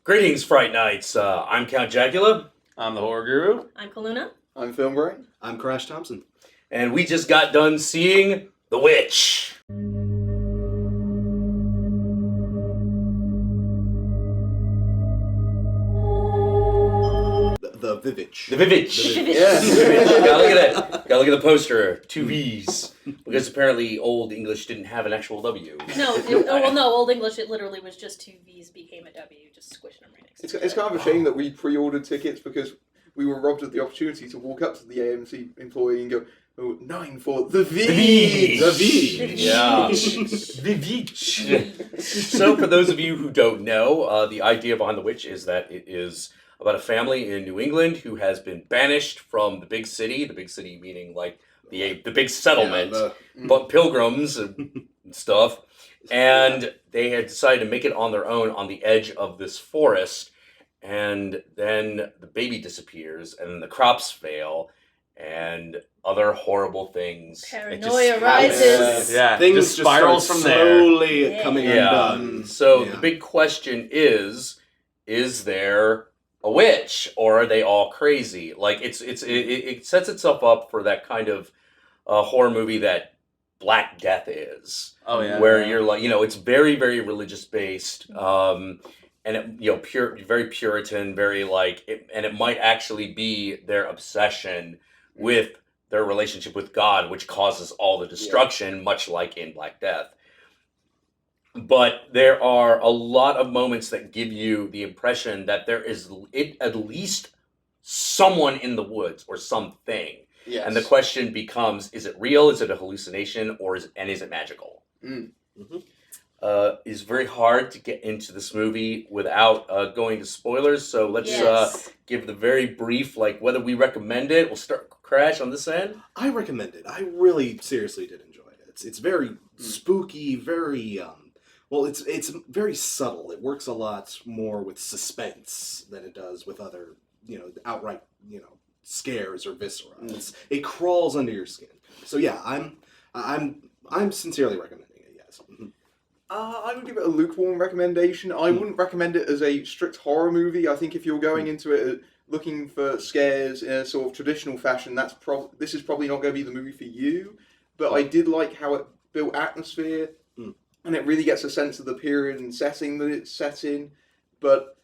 Greetings, Fright Nights. I'm Count Jackula. I'm the Horror Guru. I'm Calluna. I'm Film Brain. I'm Crash Thompson. And we just got done seeing The Witch. The Vivitch. The Vivitch. Yeah. Gotta look at that. Gotta look at the poster. 2 V's. Because apparently Old English didn't have an actual W. No, Old English, it literally was just 2 V's became a W, just squishing them right next to It's kind of a shame that we pre-ordered tickets because we were robbed of the opportunity to walk up to the AMC employee and go, 9 for the V! The V! Yeah. Vivitch. So for those of you who don't know, the idea behind The Witch is that it is about a family in New England who has been banished from the big city meaning like the big settlement, but pilgrims and stuff, and they had decided to make it on their own on the edge of this forest, and then the baby disappears, and then the crops fail, and other horrible things. Paranoia rises. Yeah, Things just spirals start from there. slowly coming undone. So the big question is there a witch, or are they all crazy? Like it sets itself up for that kind of horror movie that Black Death is. Oh yeah, where you're like, it's very, very religious based, and it, very Puritan, very and it might actually be their obsession with their relationship with God, which causes all the destruction, much like in Black Death. But there are a lot of moments that give you the impression that there is at least someone in the woods or something. Yes. And the question becomes, is it real? Is it a hallucination? Is it magical? Mm-hmm. It's very hard to get into this movie without going to spoilers. So let's give the very brief, whether we recommend it. We'll start Crash on this end. I recommend it. I really seriously did enjoy it. It's very spooky, very it's very subtle. It works a lot more with suspense than it does with other, outright, scares or viscera. It crawls under your skin. So yeah, I'm sincerely recommending it. Yes. I would give it a lukewarm recommendation. I wouldn't recommend it as a strict horror movie. I think if you're going into it looking for scares in a sort of traditional fashion, this is probably not going to be the movie for you. But I did like how it built atmosphere, and it really gets a sense of the period and setting that it's set in. But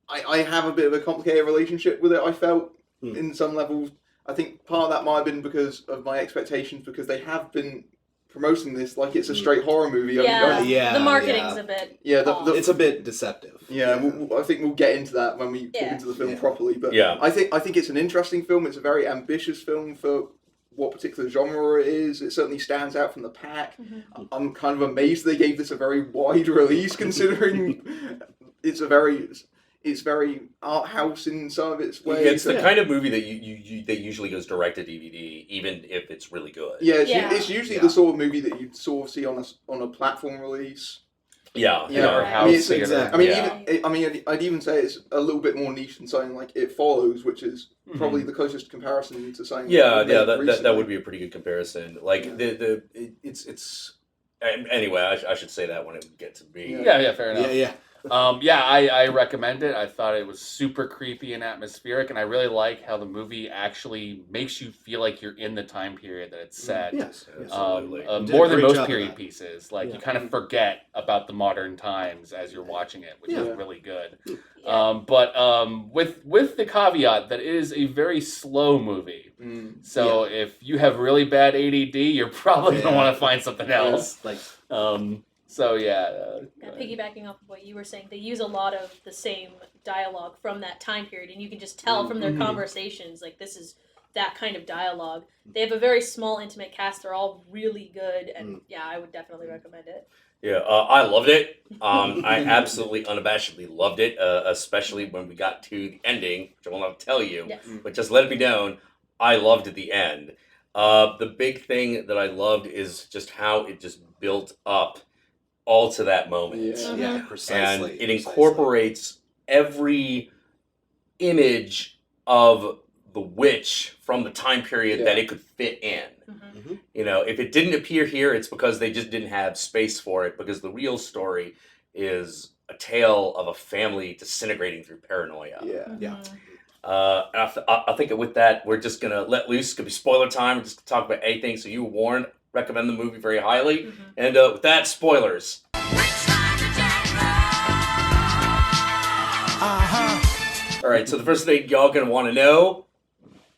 I have a bit of a complicated relationship with it, I felt, in some levels. I think part of that might have been because of my expectations, because they have been promoting this like it's a straight horror movie. The marketing's a bit off. It's a bit deceptive. Yeah, I think we'll get into that when we talk into the film properly. But I think it's an interesting film. It's a very ambitious film for what particular genre it is. It certainly stands out from the pack. Mm-hmm. I'm kind of amazed they gave this a very wide release, considering it's very art house in some of its ways. It's the kind of movie that usually goes direct to DVD, even if it's really good. Yeah, it's usually the sort of movie that you'd sort of see on a platform release. Or house theater. I'd even say it's a little bit more niche than something like It Follows, which is probably the closest comparison to something. That would be a pretty good comparison. Anyway, I should say that when it gets to be. Yeah, fair enough. Yeah. I recommend it. I thought it was super creepy and atmospheric, and I really like how the movie actually makes you feel like you're in the time period that it's set. Yes, absolutely. More than most period pieces. You kind of forget about the modern times as you're watching it, which is really good. With the caveat that it is a very slow movie. So if you have really bad ADD, you're probably going to want to find something else. Piggybacking off of what you were saying, they use a lot of the same dialogue from that time period, and you can just tell from their conversations, this is that kind of dialogue. They have a very small, intimate cast. They're all really good, and I would definitely recommend it. Yeah, I loved it. I absolutely unabashedly loved it, especially when we got to the ending, which I will not tell you, but just let it be known, I loved at the end. The big thing that I loved is just how it just built up all to that moment. Yeah, precisely. And it incorporates every image of the witch from the time period that it could fit in. Mm-hmm. If it didn't appear here, it's because they just didn't have space for it, because the real story is a tale of a family disintegrating through paranoia. Yeah. Yeah. And I think with that, we're just going to let loose. It's going to be spoiler time. We're just going to talk about anything. So you were warned. Recommend the movie very highly. Mm-hmm. And with that, spoilers. All right, so the first thing y'all going to want to know,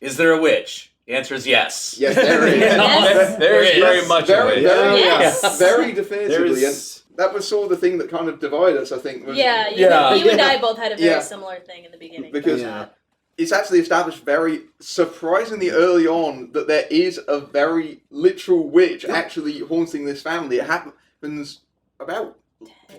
is there a witch? The answer is yes. Yes, there is. Yes. There is very much of Very, it. very, Yes. very definitively. There's And that was sort of the thing that kind of divided us, I think. Was Yeah, Yeah. you and I both had a very Yeah. similar thing in the beginning. Because- Yeah. It's actually established very surprisingly early on that there is a very literal witch actually haunting this family. It happens about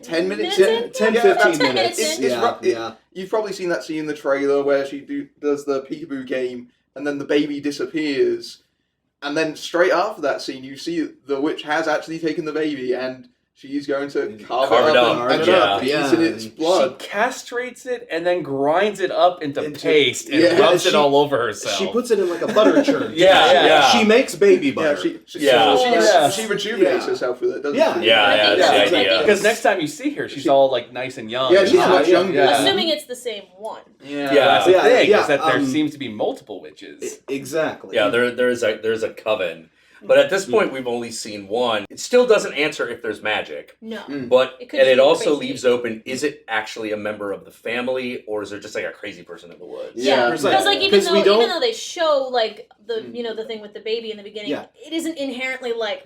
10 minutes in? 10, Yeah, 15 about 10 minutes. minutes in. It's Yeah, ru- it- yeah. You've probably seen that scene in the trailer where she does the peekaboo game and then the baby disappears. And then straight after that scene, you see the witch has actually taken the baby and she's going to carve Carve it up and yeah. eat in its blood. She castrates it and then grinds it up into Into- paste and yeah, rubs she- it all over herself. She puts it in like a butter churn. Yeah. She makes baby Yeah, butter. Yeah. she rejuvenates Yeah. herself with it, doesn't Yeah. she? Yeah, I think that's the that's idea. exactly- Because next time you see her, she's all like nice and young. Yeah, and she's hot. much younger. Yeah. Assuming it's the same one. Yeah, Yeah. that's the Yeah, thing, yeah, is that there um, seems to be multiple witches. Exactly. Yeah, there's a coven. But at this point, we've only seen one. It still doesn't answer if there's magic. No. But It could and just it be also crazy. leaves open: is it actually a member of the family, or is there just like a crazy person in the woods? Yeah, Yeah, because like Because we don't- even though they show like the the thing with the baby in the beginning, Yeah. it isn't inherently like,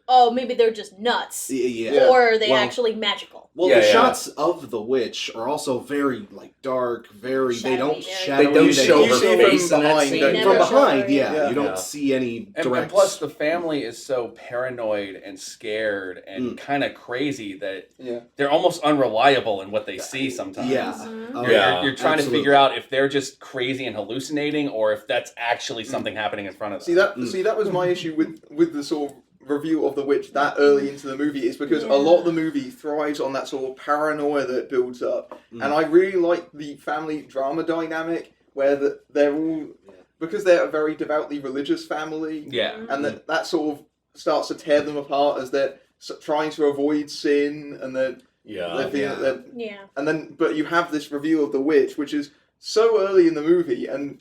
oh, maybe they're just nuts, Yeah. or are they Well- actually magical. Well, Yeah, the yeah. shots of the witch are also very like dark, very. They don't Shadowy, very shadowy. They don't show You her see face from in that behind, scene. don't Never From show behind, her, yeah, yeah. you don't Yeah. see any And direct. plus, the family is so paranoid and scared and Mm. kind of crazy that Yeah. they're almost unreliable in what they see sometimes. Yeah. Mhm. Oh, You're, Yeah. you're trying absolutely. to figure out if they're just crazy and hallucinating or if that's actually something happening in front of them. See that was my issue with the sort of reveal of the witch that early into the movie is because Yeah. a lot of the movie thrives on that sort of paranoia that builds up, Mm. and I really like the family drama dynamic where they're all because they're a very devoutly religious family, Yeah. and that sort of starts to tear them apart as they're trying to avoid sin, and they're Yeah. Yeah. and then but you have this reveal of the witch, which is so early in the movie, and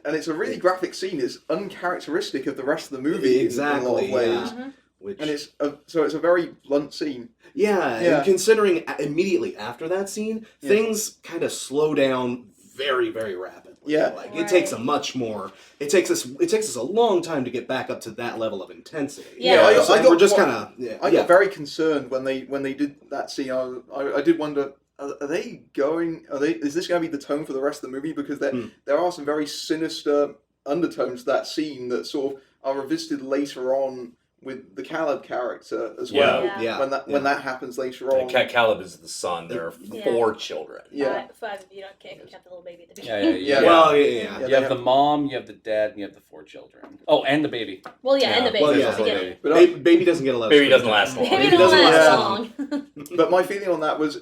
it's a really graphic scene. It's uncharacteristic of the rest of the movie in a lot Exactly, of ways, yeah. Mhm. Which, and it's a very blunt scene. yeah, Yeah. and considering immediately after that scene, Yeah. things kind of slow down very, very rapidly. Yeah. Like it takes a Right. much more. It takes us a long time to get back up to that level of intensity. Yeah, I So got we're just quite- kind of. I got very concerned when they did that scene. I did wonder. Are they going? Is this going to be the tone for the rest of the movie? Because there are some very sinister undertones to that scene that sort of are revisited later on with the Caleb character as well. Yeah. Yeah. When that happens later on. Caleb is the son. There are Yeah. 4 children. Yeah. Five if you don't count the little baby at the Yeah, beginning. yeah, yeah. Yeah. Well, yeah. Yeah, You they have the mom, you have the dad, and you have the 4 children. Oh, and the baby. Well, yeah, and the baby Well, at yeah. the beginning. But Baby doesn't get a lot of Baby screen doesn't time. last long. Baby Baby don't doesn't last last long. But my feeling on that was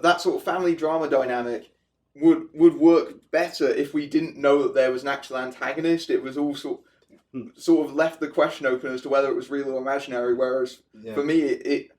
that sort of family drama dynamic would work better if we didn't know that there was an actual antagonist. It was all sort of left the question open as to whether it was real or imaginary. Whereas Yeah. for me, it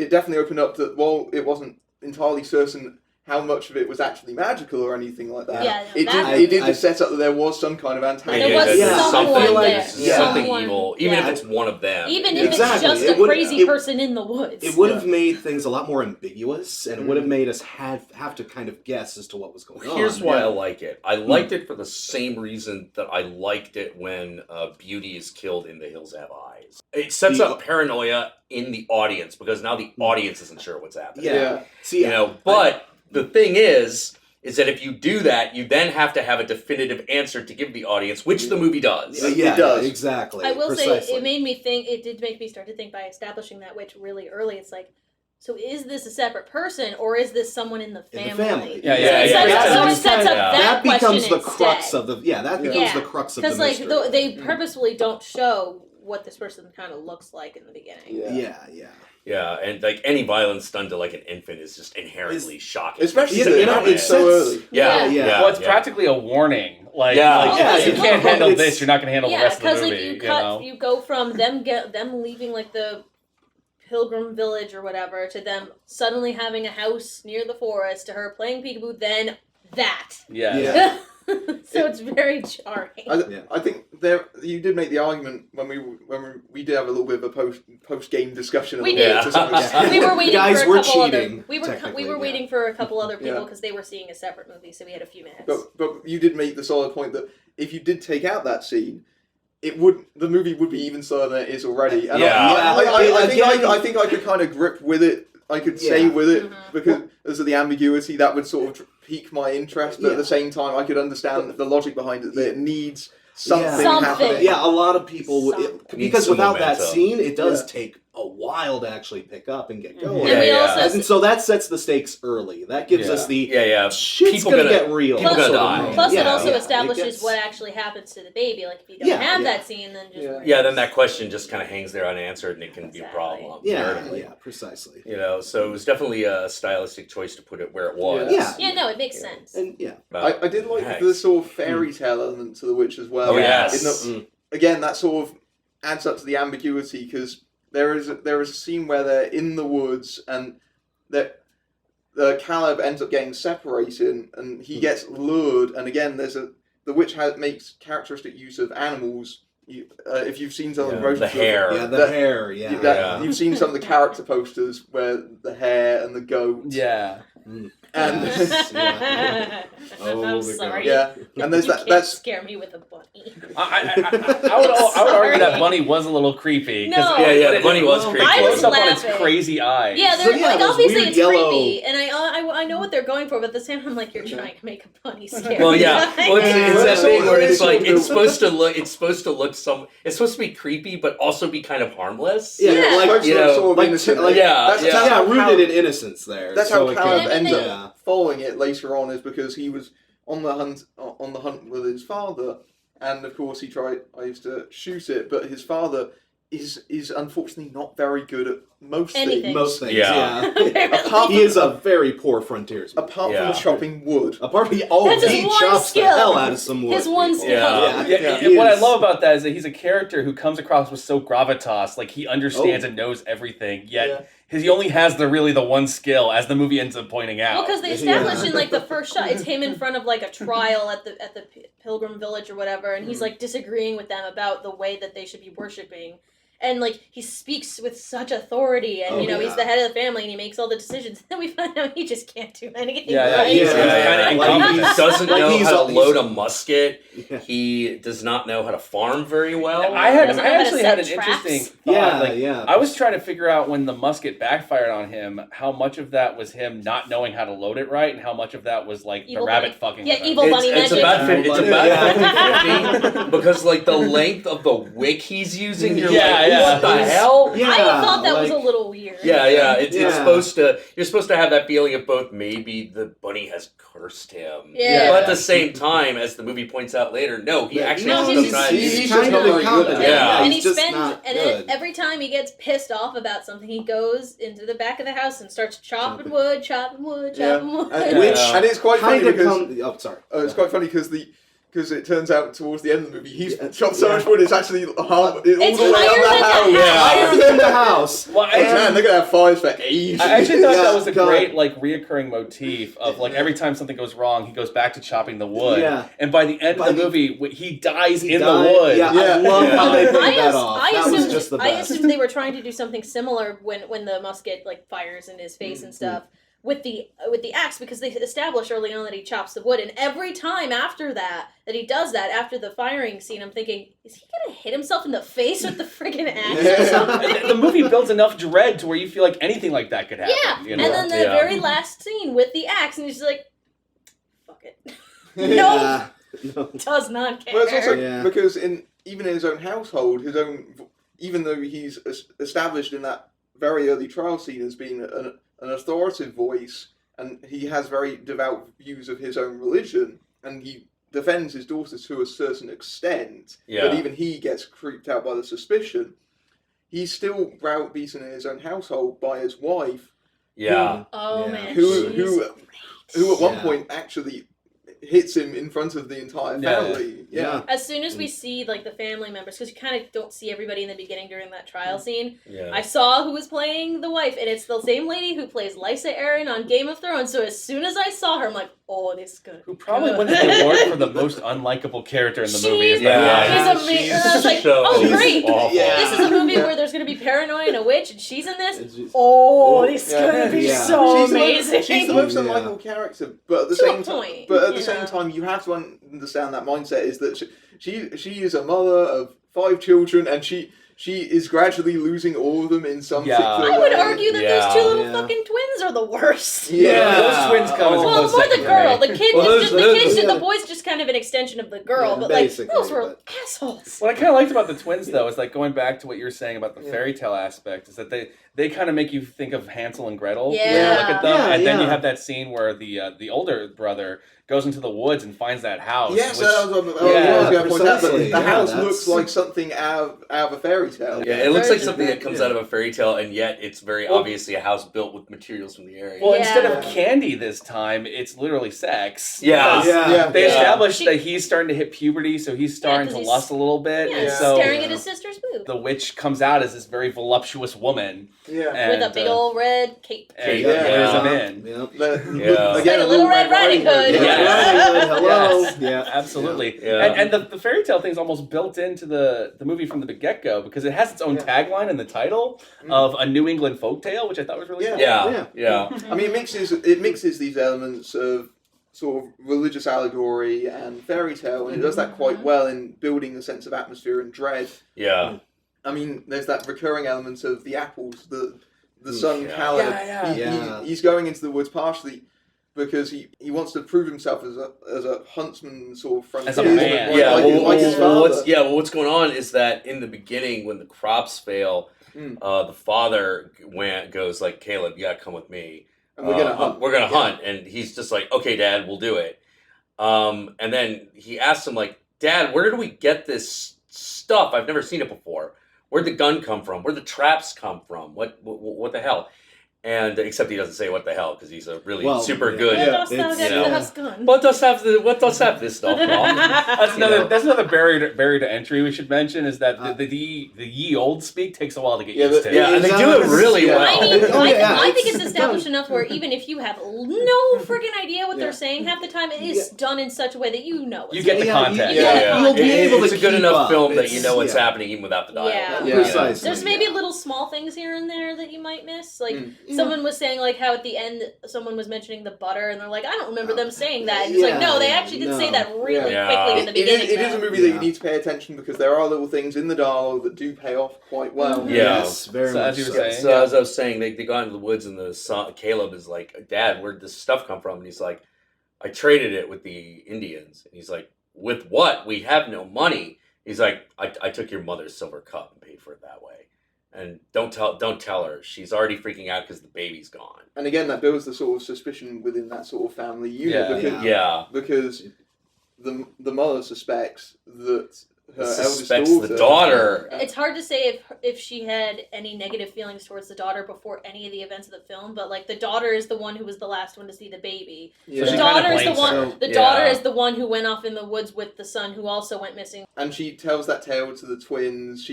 definitely opened up that while it wasn't entirely certain how much of it was actually magical or anything like that. Yeah, no, it that- did I- just set up that there was some kind of antagonist. There was Yeah. someone I feel like- there. yeah. Something Someone- evil, even yeah. if it's one of them. Even if Exactly. it's just It a would- crazy it- person in the woods. It would have made things a lot more ambiguous, and it would have made us have to kind of guess as to what was going on. Here's why I like it. I liked it for the same reason that I liked it when Beauty is killed in The Hills Have Eyes. It sets The- up paranoia in the audience because now the audience isn't sure what's happening. Yeah. See, You know, but the thing is that if you do that, you then have to have a definitive answer to give the audience, which the movie does. yeah, It does. exactly. I will precisely. say it made me think. It did make me start to think by establishing that witch really early. It's like, so is this a separate person or is this someone in the family? In the family. Yeah, So yeah, it yeah, sets, yeah. so it It's sets kinda- up that that becomes question the instead. crux of the that becomes Yeah. the crux of the Because like mystery. they purposefully don't show what this person kind of looks like in the beginning. yeah. Yeah, and like any violence done to like an infant is just inherently shocking. Especially You to know, the it's so so early. Yeah, Yeah. yeah. Well, it's yeah. practically a warning. Like, Yeah. you can't handle It's- this, you're not going to handle the Yeah, rest of the because movie. like you know? you go from them leaving like the pilgrim village or whatever, to them suddenly having a house near the forest, to her playing peekaboo, then that. Yeah. Yeah. So it's very jarring. I think you did make the argument when we did have a little bit of a post game discussion. We did. To some extent. We were waiting Guys for a were couple cheating, other. We were technically, waiting for a couple other people Yeah. because they were seeing a separate movie, so we had a few minutes. But you did make the solid point that if you did take out that scene, the movie would be even slower than it is already. And Yeah. I think I could kind of grip with it. I could stay with it because of the ambiguity that would sort of pique my interest. But at the same time, I could understand the logic behind it. That it needs something happening. Yeah, a lot of people because some without that momentum. scene, it does take a while to actually pick up and get going. And we also And so that sets the stakes early. That gives us the shit's People gonna get real. people Plus- gonna die. Plus, it Yeah, also yeah, establishes it gets- what actually happens to the baby. Like, if you don't have that scene, then just Yeah, then that question just kind of hangs there unanswered, and it can be a problem. Yeah, narratively. yeah, precisely. You know, so it was definitely a stylistic choice to put it where it was. Yeah. no, it makes sense. And yeah, I did like the sort of fairy tale element to The Witch as well. Oh, yes. Again, that sort of adds up to the ambiguity because there is a scene where they're in the woods and that Caleb ends up getting separated and he gets lured. And again, The Witch makes characteristic use of animals. If you've seen some of the The posters, hair. yeah, the hair, you've seen some of the character posters where the hare and the goat. Yeah. And I'm sorry. yeah, and there's You that. can't That's scare me with a bunny. I would argue that bunny was a little creepy. 'cause No. The bunny was creepy. I was Close up on its laughing. crazy eyes. Yeah, So, they're like those obviously weird it's yellow- creepy, and I know what they're going for, but at the same time, I'm like, you're trying to make a bunny scary. Well, yeah. Well, it's that thing where it's like Yeah. it's supposed to look. It's supposed to be creepy, but also be kind of harmless. Yeah, Yeah. like You know, sort of like- innocent. like- that's how rooted in innocence there. That's so how it Caleb can- And ends then up following it later on, is because he was on the hunt with his father, and of course I used to shoot it, but his father is unfortunately not very good at most Anything. things. Most things, Yeah. Apart he is a very poor frontiersman. apart Yeah. from chopping wood. Apart from That's his he one chops skill. the hell out of some wood. His one people. skill. Yeah. Yeah, he and what I is- love about that is that he's a character who comes across with so gravitas, like he understands and knows everything. Yet he only has the one skill, as the movie ends up pointing out. Well, because they established in like the first shot, it's him in front of like a trial at the Pilgrim Village or whatever, and he's like disagreeing with them about the way that they should be worshiping. And like he speaks with such authority, and he's the head of the family, and he makes all the decisions. Then we find out he just can't do anything. Yeah, right. he's Yeah. kinda Like, he incompetent. doesn't Like, know he's how a- to load a musket. Yeah. He does not know how to farm very well. I Doesn't know how to actually set had an traps. interesting thought. Yeah, I was trying to figure out when the musket backfired on him, how much of that was him not knowing how to load it right, and how much of that was like Evil the rabbit bunny. fucking. Yeah, with him. evil bunny It's magic. about Evil bunny. 50-50 because like the length of the wick he's using, you're Yeah, like, yeah. what the hell? Yeah, I thought that was a like- little weird. Yeah. It's Yeah. supposed to. You're supposed to have that feeling of both. Maybe the bunny has cursed him. Yeah. But at the same time, as the movie points out later, no, he actually No, just he's- does not. he's He's just kind not of very good at incompetent. it. Yeah. And he's he just spends, not and good. every time he gets pissed off about something, he goes into the back of the house and starts chopping wood. And, wood. and it's quite funny Kind because of oh, sorry. it's quite funny because it turns out towards the end of the movie he's chopped so much wood it's actually all the way It's up the higher than house. the house. Higher than the house. Well, Oh, man, they're gonna have fires for ages. I actually thought that was a God. great like reoccurring motif of like every time something goes wrong, he goes back to chopping the wood. Yeah. And by the end By of the the- movie, he dies He in died. the wood. Yeah, I Yeah. love how they pulled I, that as- off. I That was assumed, just the I best. assumed they were trying to do something similar when the musket like fires in his face and stuff with the axe, because they establish early on that he chops the wood, and every time after that he does that after the firing scene, I'm thinking, is he gonna hit himself in the face with the friggin' axe or something? The movie builds enough dread to where you feel like anything like that could happen. Yeah, You know? and then the Yeah. very last scene with the axe, and he's just like, fuck it. Yeah. No. Does not care. Well, it's also Yeah. because even in his own household, even though he's established in that very early trial scene as being an authoritative voice, and he has very devout views of his own religion, and he defends his daughter to a certain extent, Yeah. but even he gets creeped out by the suspicion. He's still browbeaten in his own household by his wife, Yeah. Oh Yeah. man, who she's at one Yeah. point actually hits him in front of the entire family. Yeah. As soon as we see like the family members, because you kind of don't see everybody in the beginning during that trial scene. Yeah. I saw who was playing the wife, and it's the same lady who plays Lysa Arryn on Game of Thrones. So as soon as I saw her, I'm like, oh, this is good. Who probably wins the award for the most unlikable character in the movie. Is Yeah. She's amazing. And I was like, oh, great. Awful. Yeah. This is a movie where there's going to be paranoia and a witch, and she's in this. It's just- Oh, this is Yeah. going to be Yeah. so She's the most- amazing. She's the most Yeah. unlikable character, but at the To a same time, point, but at the you same know. time, you have to understand that mindset is that she is a mother of 5 children, and she is gradually losing all of them in some Yeah. particular I would way. argue that Yeah. those 2 little Yeah. fucking twins are the worst. Yeah. Those twins come as a Well, close more the second for girl. me. The kid Well, was those- just those- the boy's just kind of an extension of the girl, Yeah, but like basically, those were but- assholes. What I kind of liked about the twins, though, is like going back to what you were saying about the fairy tale aspect, is that they kind of make you think of Hansel and Gretel. Yeah. When you look at them, Yeah, and then you yeah. have that scene where the older brother goes into the woods and finds that house. Yes, which, that was what I was Yeah, going to point out. That precisely. the Yeah, house that's- looks like something out of a fairy tale. Yeah, it looks Very like something that comes Yeah. out of a fairy tale, and yet it's very Well- obviously a house built with materials from the area. well, Yeah. instead of candy this time, it's literally sex. Yeah. Because Yeah. They Yeah. established She- that he's starting to hit puberty, so he's starting 'cause to he's- lust a little bit. Yeah, and Yeah. so staring at his sister's boob the witch comes out as this very voluptuous woman. Yeah. And, with a big old red cape. and Yeah. lures him Yeah. in. Yep. Yeah. Like a little Red Riding Hood. Yeah. Yeah. Hello. Yes. Yeah. Absolutely. Yeah. And the fairy tale thing is almost built into the movie from the get-go because it has its own tagline in the title of a New England folktale, which I thought was really cool. Yeah. I mean, it mixes these elements of sort of religious allegory and fairy tale, and it does that quite well in building a sense of atmosphere and dread. Yeah. I mean, there's that recurring element of the apples, the son Yeah. Caleb. Yeah, yeah. He's going into the woods partially because he wants to prove himself as a huntsman sort of frontier. As a man. Like his father. What's going on is that in the beginning, when the crops fail, the father goes like, "Caleb, you gotta come with me. And we're gonna hunt. We're gonna hunt." And he's just like, "Okay, Dad, we'll do it." And then he asks him like, "Dad, where did we get this stuff? I've never seen it before. Where'd the gun come from? Where'd the traps come from? What the hell?" And except he doesn't say what the hell because he's a really super yeah. good. Where dost thou it's- get you know. this gun? What does have this stuff? Mom? That's You know. another barrier to entry we should mention is that the ye old speak takes a while to get Yeah, used but- to. Yeah, and they do it really Yeah. well. I mean, Oh, yeah, I think it's it's established done. enough where even if you have no freaking idea what Yeah. they're saying half the time, it is done in such a way that you know. It's You get the Yeah, context. Yeah. You'll be able to It's a good keep enough up. film that you It's- know what's yeah. happening even without the dialogue. Yeah. Yeah. Precisely. There's maybe little small things here and there that you might miss. Like Yeah. someone was saying, like how at the end someone was mentioning the butter, and they're like, I don't remember them saying that. And it's like, no, they actually did say that really Yeah. quickly in the beginning. It is a though. movie that Yeah. you need to pay attention because there are little things in the dialogue that do pay off quite well. Yeah. Yes, very So much as you were so. saying, So as I was saying, they go into the woods and the son, Caleb is like, "Dad, where'd this stuff come from?" And he's like, "I traded it with the Indians." And he's like, "With what? We have no money." He's like, I took your mother's silver cup and paid for it that way. And don't tell her. She's already freaking out because the baby's gone." And again, that builds the sort of suspicion within that sort of family unit Yeah. because, Yeah. because the mother suspects that her Suspects eldest the daughter. It's hard to say if she had any negative feelings towards the daughter before any of the events of the film, but like the daughter is the one who was the last one to see the baby. Yeah. So The she kinda daughter is the blames one. her. The Yeah. daughter is the one who went off in the woods with the son, who also went missing. And she tells that tale to the twins.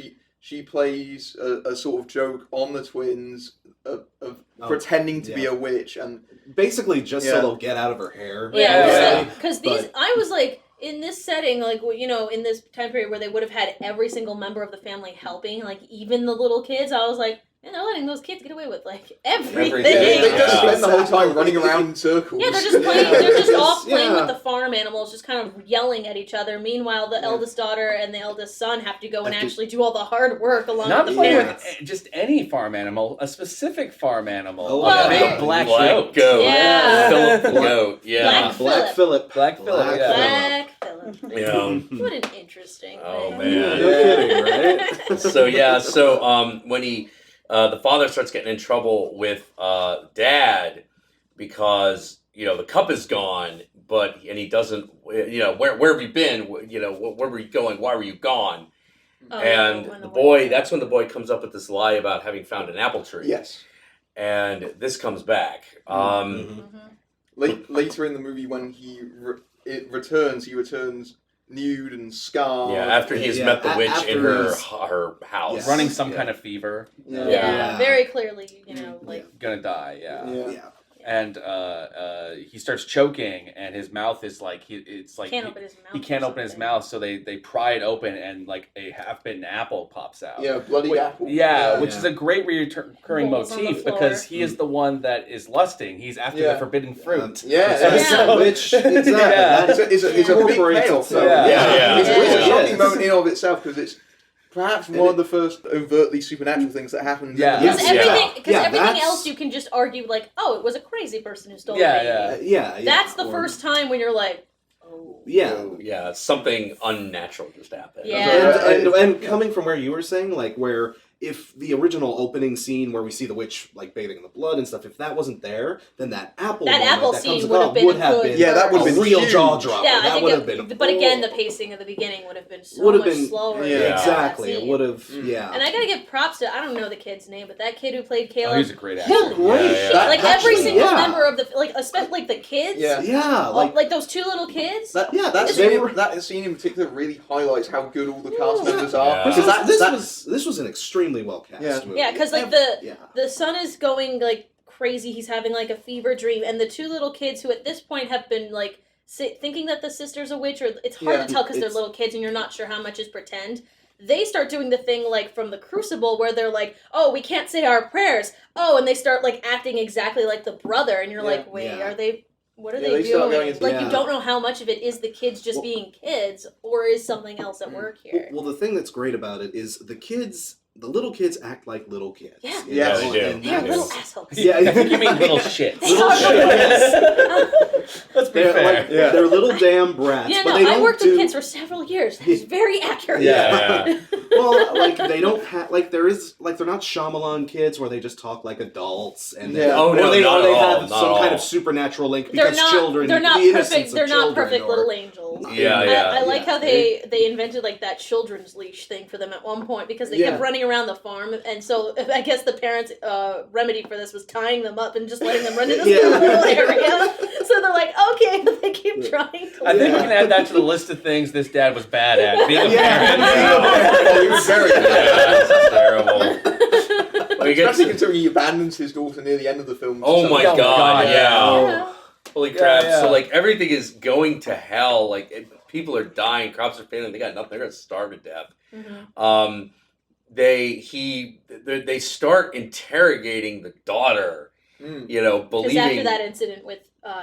She plays a sort of joke on the twins of pretending to be a witch, and Basically, just Yeah. so they'll get out of her hair. Yeah, Yeah. because these, I was like, in this setting, like, you know, in this time period where they would have had every single member of the family helping, like even the little kids, I was like, and they're letting those kids get away with like everything. Everything. they Yeah. just spend the whole time running around in circles. Yeah, they're just playing. They're just off playing Yeah. with the farm animals, just kind of yelling at each other. Meanwhile, the eldest daughter and the eldest son have to go and Have to- actually do all the hard work along Not with the playing parents. with just any farm animal, a specific farm animal. Oh, Well, a big they're- black Goat. goat. Yeah. Philip the goat. Yeah. Black Phillip. Black Phillip, yeah. Black Phillip. Yeah. What an interesting. Oh, thing. man. No kidding, right? So when he the father starts getting in trouble with Dad because the cup is gone, and he doesn't where have you been? Where were you going? Why were you gone? Oh, And when the witch- boy, that's when the boy comes up with this lie about having found an apple tree. Yes. And this comes back. Mhm. Later in the movie, when he it returns. He returns nude and scarred. Yeah, after he's met the witch in her house. Running some kind of fever. Yeah, very clearly, Gonna die, Yeah. And he starts choking, and his mouth is like can't open his mouth. he can't open his mouth, so they pry it open, and like a half-bitten apple pops out. Yeah, bloody apple. Which is a great recurring Rolls on the motif floor. because he is the one that is lusting. He's after the forbidden fruit. Which exactly Yeah. It's a big incorporates payoff. itself. Yeah. It's a shocking Yes. moment in of itself because it's perhaps one of the first overtly supernatural things that happens. Yeah. Because Yes. everything that's- else you can just argue like, oh, it was a crazy person who stole the Yeah, baby. yeah. That's the or- first time when you're like, oh. Yeah, something unnatural just happened. Yeah. And coming from where you were saying, like where if the original opening scene where we see the witch like bathing in the blood and stuff, if that wasn't there, then that apple That moment apple that scene comes would have about been would a have good been Yeah, that would have a been real huge. jaw dropper. Yeah, I that think would have been. but again, the pacing of the beginning would have been so Would have much been- slower. yeah, than that exactly. It scene. would have. Yeah. And I gotta give props to, I don't know the kid's name, but that kid who played Oh, Caleb. he's a great actor. Holy Great. Yeah, That- like actually, every single yeah. member of the, like, especially like the kids. Yeah. Yeah, Like those two little kids. That It's- that scene in particular really highlights how good all the cast Yeah. members are. Yeah. Because this was an extremely well cast Yeah. movie. Yeah, because like Yeah. the son is going like crazy. He's having like a fever dream, and the two little kids who at this point have been like thinking that the sister's a witch, or it's hard Yeah, to tell because they're it's- little kids and you're not sure how much is pretend. They start doing the thing like from the Crucible where they're like, "Oh, we can't say our prayers." Oh, and they start like acting exactly like the brother, and you're Yeah. like, "Wait, Yeah. are they? What are Yeah, they they start doing?" going into- Like Yeah. you don't know how much of it is the kids just Well- being kids, or is something else at work here. Well, the thing that's great about it is the little kids act like little kids. Yeah. you Yeah, know, they do. and They're that's- little assholes. Yeah, I think you mean little shits. They are little Let's be They're, fair. like, they're little damn brats, Yeah, but no, they don't I worked do. with kids for several years. That's very accurate. Yeah. Well, like they don't have like there is like they're not Shyamalan kids where they just talk like adults and Yeah. Oh, no, or they, not or they at all, have not some at kind all. of supernatural link They're because not. children. They're not the innocence perfect. of They're not children perfect or- little angels. Yeah, yeah. I like Yeah. how they invented like that children's leash thing for them at one point because they Yeah. kept running around the farm, and so I guess the parents' remedy for this was tying them up and just letting them run in the Yeah. school area. So they're like, okay, but they keep trying to. I think we can add that to the list of things this dad was bad at. Being a Yeah. parent. Oh, he was very Yeah, good. this is terrible. Well, he gets Especially considering he abandons his daughter near the end of the film. Oh my Oh, god, God, yeah. Yeah. Holy crap. Yeah. So, like, everything is going to hell. Like, people are dying, crops are failing, they got nothing, they're going to starve to death. Mhm. They start interrogating the daughter, Mm. you know, Because believing. after that incident with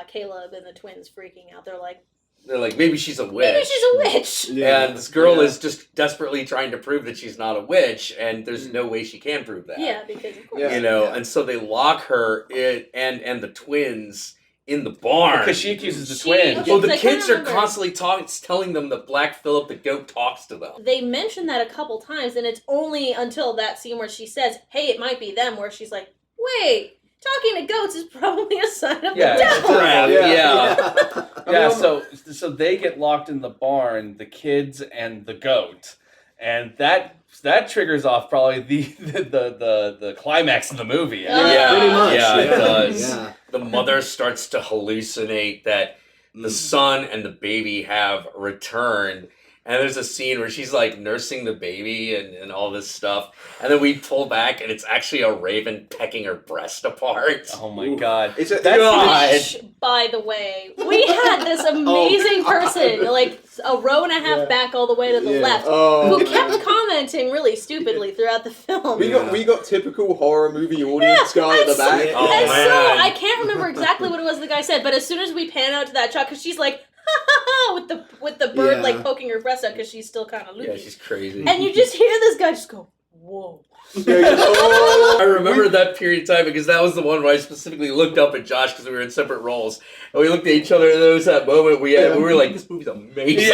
Caleb and the twins freaking out, they're like, They're like, maybe she's a witch. maybe she's a witch. Yeah. And this girl Yeah. is just desperately trying to prove that she's not a witch, and there's no way she can prove that. Yeah, because of course. Yeah. You know, Yeah. and so they lock her and the twins in the barn. Because she accuses the She- twins. okay. Well, the I kids kinda are remember. constantly telling them that Black Phillip the goat talks to them. They mention that a couple times, and it's only until that scene where she says, "Hey, it might be them," where she's like, "Wait, talking to goats is probably a sign of Yeah, the it's devil." crap. Yeah. Yeah, so they get locked in the barn, the kids and the goat, and that triggers off probably the climax of the movie. Yeah. Pretty much. Yeah, it does. Yeah. The mother starts to hallucinate that the son and the baby have returned. And there's a scene where she's like nursing the baby and all this stuff. And then we pull back and it's actually a raven pecking her breast apart. Oh my god. It's a, That's God. Which, by the way, we had this amazing person, like a row and a half back all the way to the Yeah. left, oh. who kept commenting really stupidly throughout the film. We got typical horror movie audience guy at the and so- back. Oh, and so man. I can't remember exactly what it was the guy said, but as soon as we pan out to that shot, because she's like, with the bird Yeah. like poking her breast out because she's still kind of loopy, Yeah, she's crazy. and you just hear this guy just go, "Whoa." I remember that period of time because that was the one where I specifically looked up at Josh because we were in separate roles. And we looked at each other and there was that moment we were like, this movie's amazing.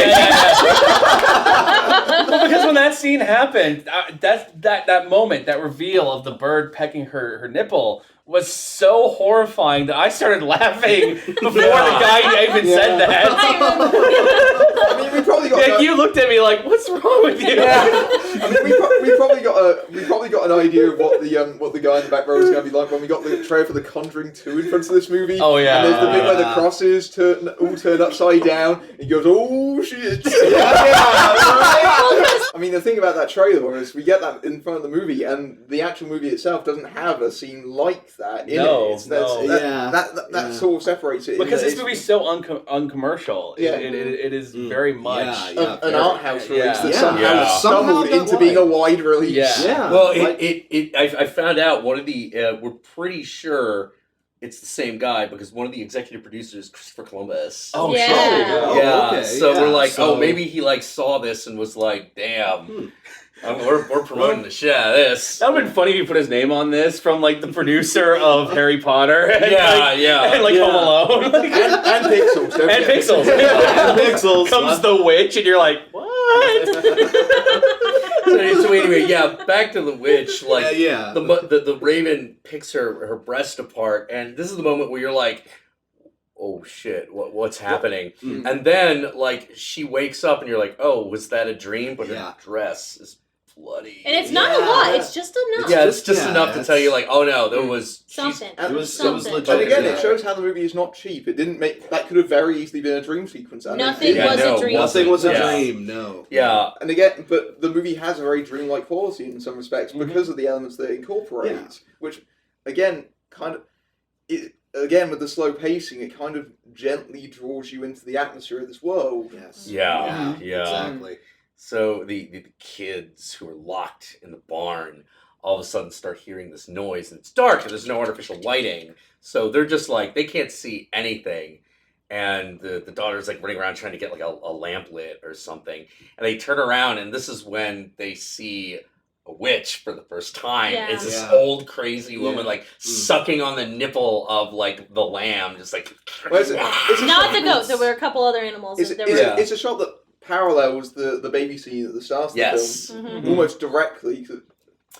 Well, because when that scene happened, that moment, that reveal of the bird pecking her nipple was so horrifying that I started laughing before the guy even said that. I remember. I mean, we probably got. Like, you looked at me like, "What's wrong with you?" I mean, we probably got an idea of what the guy in the back row is going to be like when we got the trailer for The Conjuring 2 in front of this movie. Oh, yeah. And there's the bit where the crosses all turn upside down. He goes, "Oh shit!" I mean, the thing about that trailer is we get that in front of the movie, and the actual movie itself doesn't have a scene like that in it. That sort of separates it. Because this movie's so uncommercial. Yeah. It is very much an art house release that somehow stumbled into being a wide release. Yeah. Well, I found out one of the we're pretty sure it's the same guy because one of the executive producers is Christopher Columbus. Oh, Yeah. sure. Yeah. okay, So yeah. we're like, So- oh, maybe he like saw this and was like, damn, we're promoting the shit out of this. That would have been funny if you put his name on this from like the producer of Harry Potter. And, Yeah. And like Yeah. Home Alone. And Pixels. don't And forget Pixels. And Pixels. Comes the witch, and you're like, what? So anyway, yeah, back to the witch. Like, yeah. the raven picks her breast apart, and this is the moment where you're like, oh shit, what's happening? Mm. And then like she wakes up, and you're like, oh, was that a dream? But Yeah. her dress is bloody. And it's not a Yeah. lot. It's just enough. yeah, it's just Yeah, enough to tell you like, oh no, there was Something. And It was Something. legit. And again, Yeah. it shows how the movie is not cheap. It didn't make that could have very easily been a dream sequence. And Nothing Yeah, was no, a dream. Nothing was a Yeah. dream. No. Yeah. And again, but the movie has a very dreamlike quality in some respects because of the elements that it incorporates. Yeah. Which, again, again with the slow pacing, it kind of gently draws you into the atmosphere of this world. Yes. Yeah. Exactly. So the kids who are locked in the barn all of a sudden start hearing this noise, and it's dark and there's no artificial lighting. So they're just like, they can't see anything. And the daughter's like running around trying to get like a lamp lit or something. And they turn around, and this is when they see a witch for the first time. Yeah. It's this Yeah. old crazy woman Yeah. like sucking on the nipple of like the lamb, just like Well, it's a Not shot- the goat. There were a couple other animals. It's, There it's, were, Yeah. it's a shot that parallels the baby scene at the start of the Yes. film Mhm. almost directly.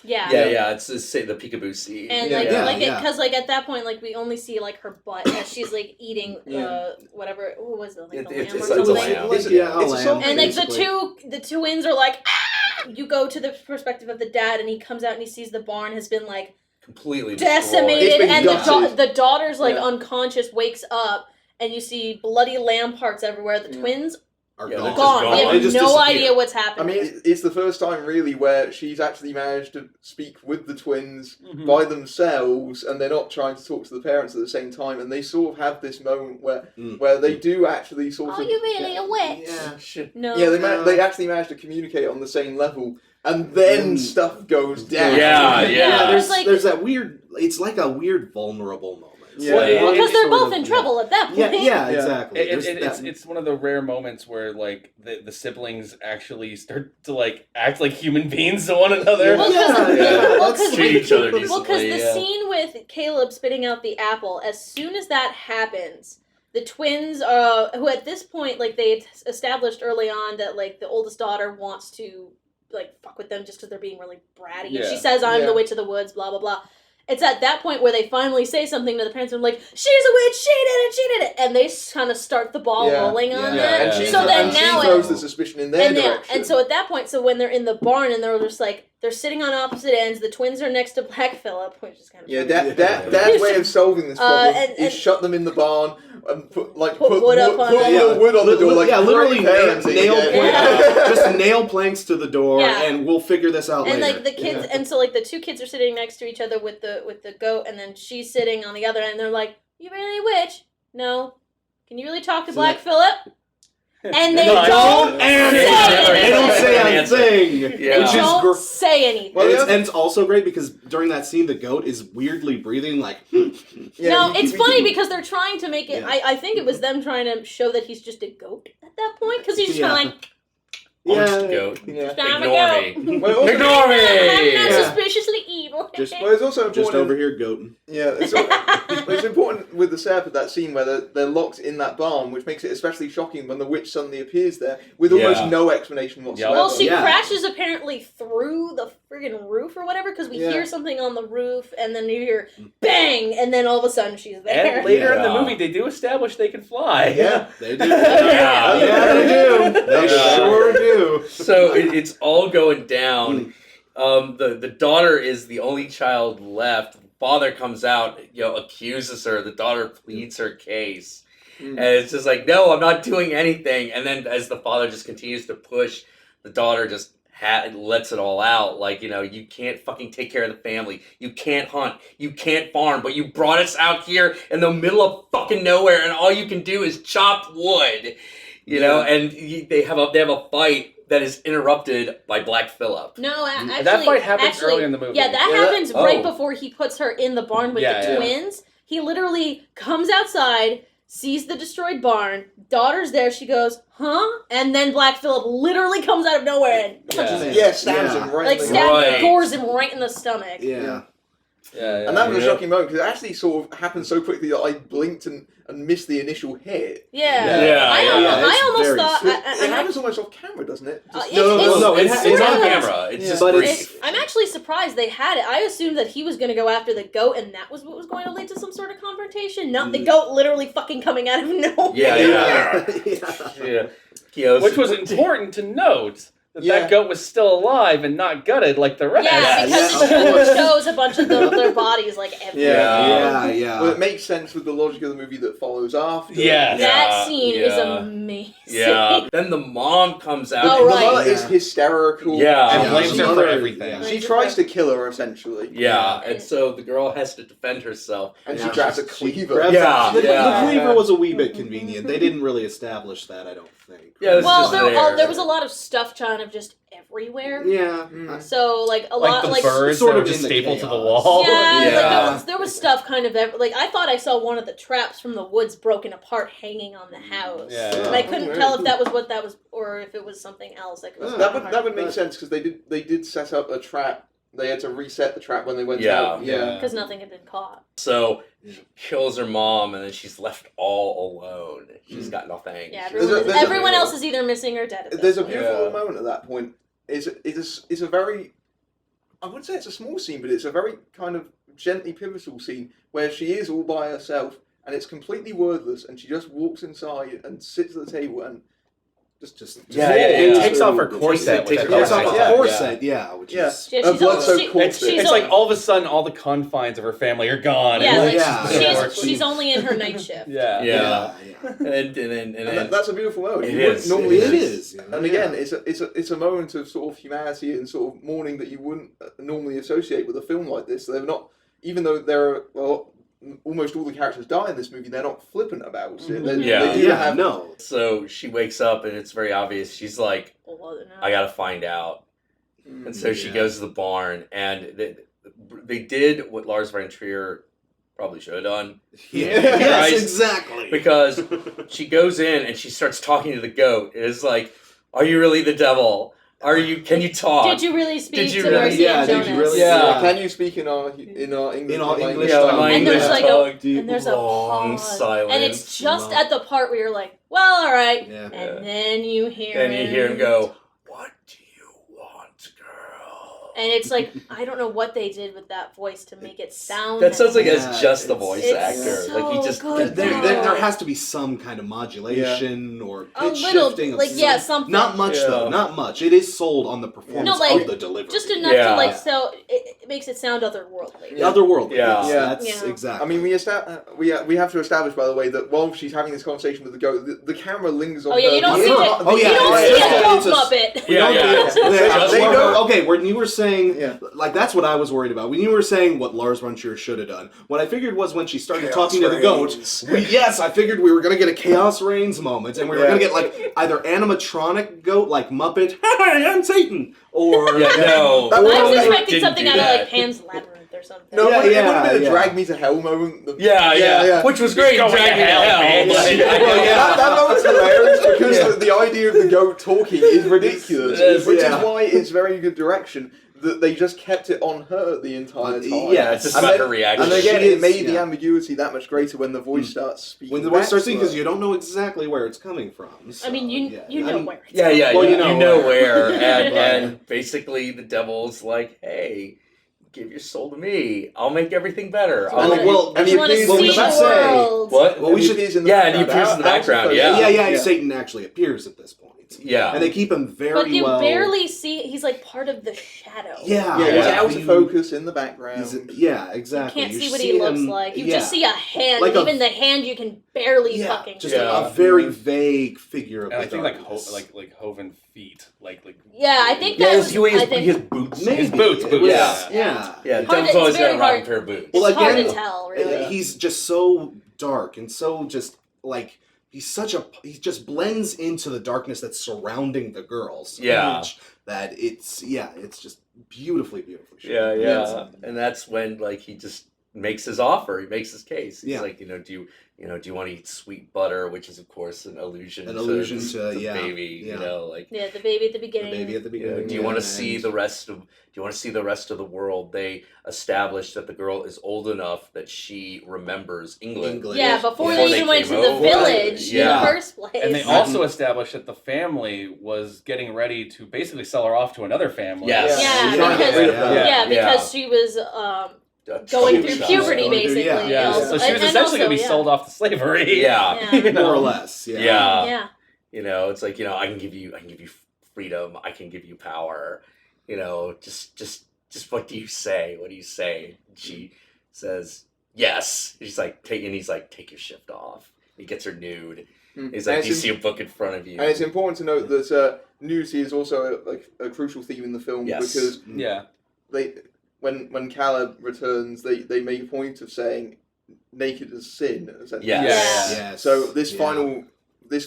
Yeah. Yeah, it's say the peekaboo scene. And Yeah. like, Yeah, like, yeah. because like at that point, like we only see like her butt as she's like eating Yeah. Whatever. What was it? Like the It's lamb like or the something. lamb. It's, Yeah, it's a a lamb. song, And like Basically. the twins are like, ah! You go to the perspective of the dad, and he comes out and he sees the barn has been like Completely decimated, It's been and gutted. the daughter's like Yeah. unconscious, wakes up, and you see bloody lamb parts everywhere. The Yeah. twins Are Yeah, gone. they're gone. gone. You They have just no disappear. idea what's I happening. mean, it's the first time really where she's actually managed to speak with the twins Mhm. by themselves, and they're not trying to talk to the parents at the same time, and they sort of have this moment where they do actually sort Are of. you really a witch? Yeah. No. Yeah, No. they actually manage to communicate on the same level, and then stuff goes down. Yeah. Yeah, There's, like- there's that weird. It's like a weird vulnerable moment. Yeah. Well, Well, because they're Sort both of, in yeah. trouble at that point. Yeah, yeah, Yeah. exactly. There's that- It's one of the rare moments where like the siblings actually start to like act like human beings to one another. Well, Yeah, because yeah. well, 'cause Treat each other the decently. scene with Caleb spitting out the apple, as soon as that happens, the twins, who at this point, like they had established early on that like the oldest daughter wants to like fuck with them just because they're being really bratty, and Yeah. she says, "I'm Yeah. the witch of the woods," blah blah blah. It's at that point where they finally say something to the parents and like, "She's a witch, she did it," and they kind of start the ball Yeah. rolling on Yeah. that. And she, So then and now she it- throws the suspicion in their direction. and so at that point, so when they're in the barn and they're just like they're sitting on opposite ends, the twins are next to Black Phillip, which is kind of yeah, funny. Dad's way of solving this problem and- is shut them in the barn and put wood up on put it. little wood on the door, like yeah, literally great parenting nail again. planks, just nail planks to the door, Yeah. and we'll figure this out And later. like the kids, and so like the two kids are sitting next to each other with the goat, and then she's sitting on the other end. And they're like, "You really a witch? No. Can you really talk to So Black Phillip?" And they No, don't And say they don't say a Answer. thing. Yeah. They Which is don't say anything. Well, and it's also great because during that scene, the goat is weirdly breathing like. Yeah, no, we- it's we funny can- because they're trying to make it. Yeah. I think it was them trying to show that he's just a goat at that point because he's just Yeah. kind of like, I'm just a goat. Yeah. "I'm a Ignore goat." me. Well, also- Ignore me. I'm not Yeah. suspiciously evil. Just- Well, it's also Just important. over here, goating. Yeah, it's important with the setup of that scene where they're locked in that barn, which makes it especially shocking when the witch suddenly appears there with almost Yeah. no explanation whatsoever. Well, she Yeah. crashes apparently through the friggin' roof or whatever because we Yeah. hear something on the roof and then you hear bang and then all of a sudden she's there. And later in the Yeah. movie, they do establish they can fly. Yeah. They do. Yeah. Yeah, they do. it's all going down. The daughter is the only child left. The father comes out, accuses her. The daughter pleads her case. And it's just like, no, I'm not doing anything. And then as the father just continues to push, the daughter just lets it all out. Like, you can't fucking take care of the family. You can't hunt. You can't farm. But you brought us out here in the middle of fucking nowhere, and all you can do is chop wood. And they have a fight that is interrupted by Black Phillip. No, actually, that fight happens early in the movie. Yeah, that happens right before he puts her in the barn with the twins. He literally comes outside, sees the destroyed barn, daughter's there, she goes, huh? And then Black Phillip literally comes out of nowhere and punches stabs him right. Gores him right in the stomach. Yeah, and that was a shocking moment because it actually sort of happened so quickly that I blinked and missed the initial hit. I almost thought it happens almost off camera, doesn't it? No, it's on camera. I'm actually surprised they had it. I assumed that he was going to go after the goat, and that was what was going to lead to some sort of confrontation. Not the goat literally fucking coming out of nowhere. Which was important to note. That goat was still alive and not gutted like the rest. Yeah, because it shows a bunch of their bodies like everywhere. Well, it makes sense with the logic of the movie that follows after. That scene is amazing. Yeah. Then the mom comes out. Oh, right. The mother is hysterical. And blames her for everything. She tries to kill her, essentially. And so the girl has to defend herself. And she grabs a cleaver. The cleaver was a wee bit convenient. They didn't really establish that, I don't think. Yeah, there was a lot of stuff kind of just everywhere. Yeah. So a lot the birds sort of just stapled to the wall. There was stuff kind of I thought I saw one of the traps from the woods broken apart hanging on the house. And I couldn't tell if that was what that was or if it was something else. That would make sense because they did set up a trap. They had to reset the trap when they went out. Because nothing had been caught. So she kills her mom, and then she's left all alone. She's got nothing. Yeah, everyone else is either missing or dead. There's a beautiful moment at that point. It's a very, I wouldn't say it's a small scene, but it's a very kind of gently pivotal scene where she is all by herself, and it's completely wordless, and she just walks inside and sits at the table and it takes off her corset. Takes off her corset, which is it's like all of a sudden all the confines of her family are gone. She's only in her night shift. And that's a beautiful moment. It is. Normally it is. And again, it's a moment of sort of humanity and sort of mourning that you wouldn't normally associate with a film like this. They're not, even though there are almost all the characters die in this movie, they're not flippant about it. So she wakes up and it's very obvious. She's like, I gotta find out. And so she goes to the barn, and they did what Lars von Trier probably should have done. Yes, exactly. Because she goes in and she starts talking to the goat. It's like, are you really the devil? Can you talk? Did you really speak to Mercy and Jonas? Did you really? Can you speak in our English? And there's a long pause, silence, and it's just at the part where you're like, well, all right, and then you hear him go, "What do you want, girl?" And it's like, I don't know what they did with that voice to make it sound. That sounds like it's just the voice actor. So like he just good, there has to be some kind of modulation or pitch shifting. Something. Not much though. Not much. It is sold on the performance of the delivery. Just enough to so it makes it sound otherworldly. Otherworldly. That's exactly. I mean, we have to establish, by the way, that while she's having this conversation with the goat, the camera lingers on. You don't see it. You don't see a goat muppet. They go. Okay, when you were saying, that's what I was worried about. When you were saying what Lars von Trier should have done, what I figured was when she started talking to the goat, I figured we were going to get a Chaos Reigns moment, and we were going to get either animatronic goat, like Muppet, hi, I'm Satan, or... I was expecting something out of Pan's Labyrinth or something. No, it would have been a Drag Me to Hell moment. Which was great. Drag Me to Hell. That moment's hilarious because the idea of the goat talking is ridiculous, which is why it's very good direction. That they just kept it on her the entire time. It's just about her reaction. And again, it made the ambiguity that much greater when the voice starts speaking. When the voice starts speaking, because you don't know exactly where it's coming from. So, I mean, you know where it's coming from. Well, you know where. And basically the devil's like, hey, give your soul to me. I'll make everything better. You want to see the world. What? Well, we should use in the and he appears in the background. Satan actually appears at this point. Yeah. And they keep him very But you well. barely see. He's like part of the shadow. Yeah, Yeah, he's Yeah. out of focus in the background. Yeah, You exactly. can't see what he looks him- like. You yeah, just see a hand. Like and a- even the hand you can barely yeah, fucking just see. Yeah. a very vague figure of And the I think darkness. like Hoven feet, like Yeah, I think Yeah, that his, was. I his, think his boots. Maybe. his boots, It boots. was- Yeah. yeah. Yeah, Hard Dumb's to- always it's got very a rocking hard- pair of boots. Well, it's hard again, to tell, really. He's just so dark and so just like he just blends into the darkness that's surrounding the girls so Yeah. much that it's just beautifully shot. Yeah. And that's when like he just makes his offer. He makes his case. He's Yeah. like, do you want to eat sweet butter, which is of course an allusion to the yeah, baby. yeah. You know, like Yeah, the baby at the The beginning. baby at the you know, beginning. do you want to and- see the rest of? Do you want to see the rest of the world? They established that the girl is old enough that she remembers England. Yeah, before Before they they even went to came the over. village in Yeah. the first place. And they also established that the family was getting ready to basically sell her off to another family. Yes. Yeah, Yeah. because Yeah. because she was going through Child puberty, child. basically. Yeah, Also. so she was And essentially going to be also, sold off to slavery. Yeah. Yeah. more or less. Yeah. Yeah. Yeah. You know, it's like, I can give you freedom. I can give you power. You know, just what do you say? What do you say? And she says yes. He's like, take your shift off. He gets her nude. He's like, And do you it's see a book in front of you? And it's important to note that nudity is also a crucial theme in the film Yes. because Yeah. when Caleb returns, they make a point of saying naked as sin, essentially. Yes. Yeah. Yes. So this Yeah.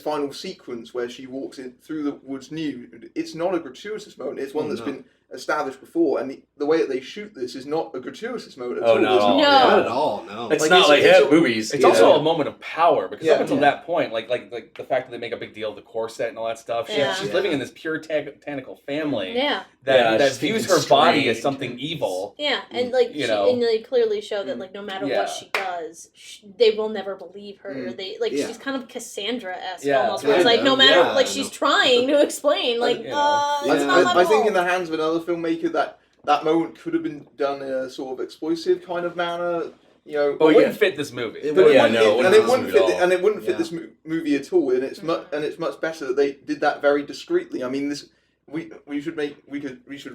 final sequence where she walks in through the woods nude, it's not a gratuitous moment. It's one that's been established before, and the way that they shoot this is not a gratuitous moment at Oh, all. no. There's No. Not at all. No. It's Like, not like it's- movies. It's you also know? a moment of power because Yeah. up until Yeah. that point, like the fact that they make a big deal of the corset and all that stuff, Yeah. she's living in this puritanical family Yeah. Yeah, that she's views being her body strange. as something evil. Yeah, and like You know. and they clearly show that like no matter Yeah. what she does, they will never believe her. Mm. They like Yeah. she's kind of Cassandra-esque Yeah, almost, where it's kind like no of, matter yeah, like I she's know. trying to explain like You know. it's Yeah. not my I think fault. in the hands of another filmmaker that moment could have been done in a sort of exploitive kind of manner, you know. But Oh, it yeah. wouldn't fit this movie. It But would- it yeah, wouldn't, no, it- it and it wouldn't wouldn't fit fit. at all. And it wouldn't fit Yeah. this movie at all. And it's much. And it's much better that they did that very discreetly. I mean, this we should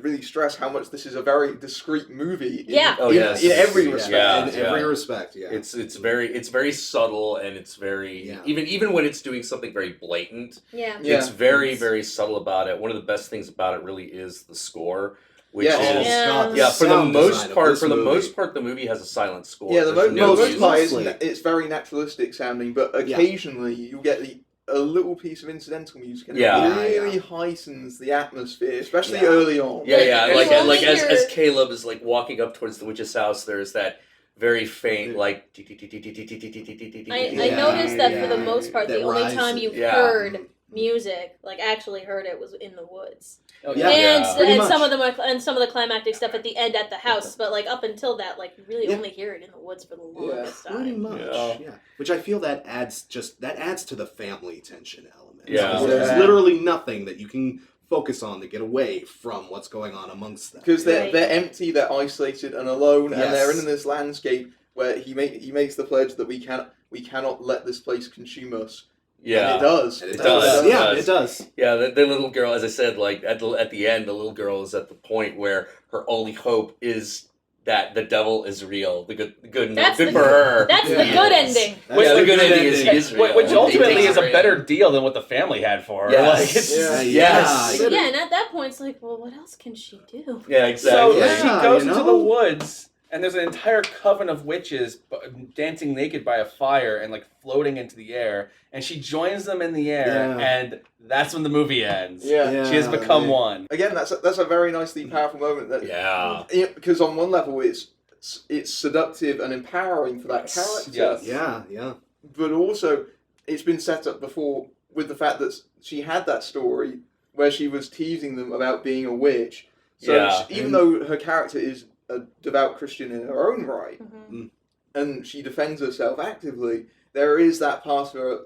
really stress how much this is a very discreet movie. In, Yeah. Oh, in, yes. in every Yeah. respect. In every respect. Yeah. It's very subtle, and it's very Yeah. even when it's doing something very blatant. Yeah. Yeah. It's very subtle about it. One of the best things about it really is the score, which Yeah. is Yeah. God, yeah, for the sound most design of part, this for the movie. most part, the movie has a silent score. Yeah, the There's no most music. part is Mostly. it's very naturalistic sounding, but occasionally you'll get a little piece of incidental music, and Yeah. it really heightens the atmosphere, especially Yeah. early on. Yeah, yeah, You like only as hear- Caleb is like walking up towards the witch's house, there's that very faint like. I Yeah, noticed that for yeah. the most part, That the only rises. time you Yeah. heard music, like actually heard it, was in the woods. Oh, Yeah. And Yeah. Pretty and much. some of the climactic stuff at the end at the house, but like up until that, like you really Yeah. only hear it in the woods for the longest Pretty time. much. Yeah. Yeah. Which I feel that adds to the family tension element. Yeah. Because there's Yeah. literally nothing that you can focus on to get away from what's going on amongst them. Because Right. they're empty, they're isolated and alone, and Yes. they're in this landscape where he makes the pledge that we cannot let this place consume us. Yeah, And it does. And It does. Yeah, It it does. yeah. The little girl, as I said, like at the end, the little girl is at the point where her only hope is that the devil is real. Good That's good the- for her. That's the Yeah. good ending. Which That's the a good ending is he ending. is real. Which He ultimately takes is a her better in. deal than what the family had for her. Yes. Like, it's, Yeah, Yes. yeah. Yeah, and at that point, it's like, well, what else can she do? Yeah, So exactly. Yeah. she goes you into know? the woods, and there's an entire coven of witches dancing naked by a fire and like floating into the air, and she joins them in the air, Yeah. and that's when the movie ends. Yeah. She has become yeah. one. Again, that's a very nicely powerful moment. That Yeah. because on one level it's seductive and empowering for that character. Yes. Yeah, yeah. But also it's been set up before with the fact that she had that story where she was teasing them about being a witch. So Yeah. even though her character is a devout Christian in her own right, Mhm. and she defends herself actively, there is that part of her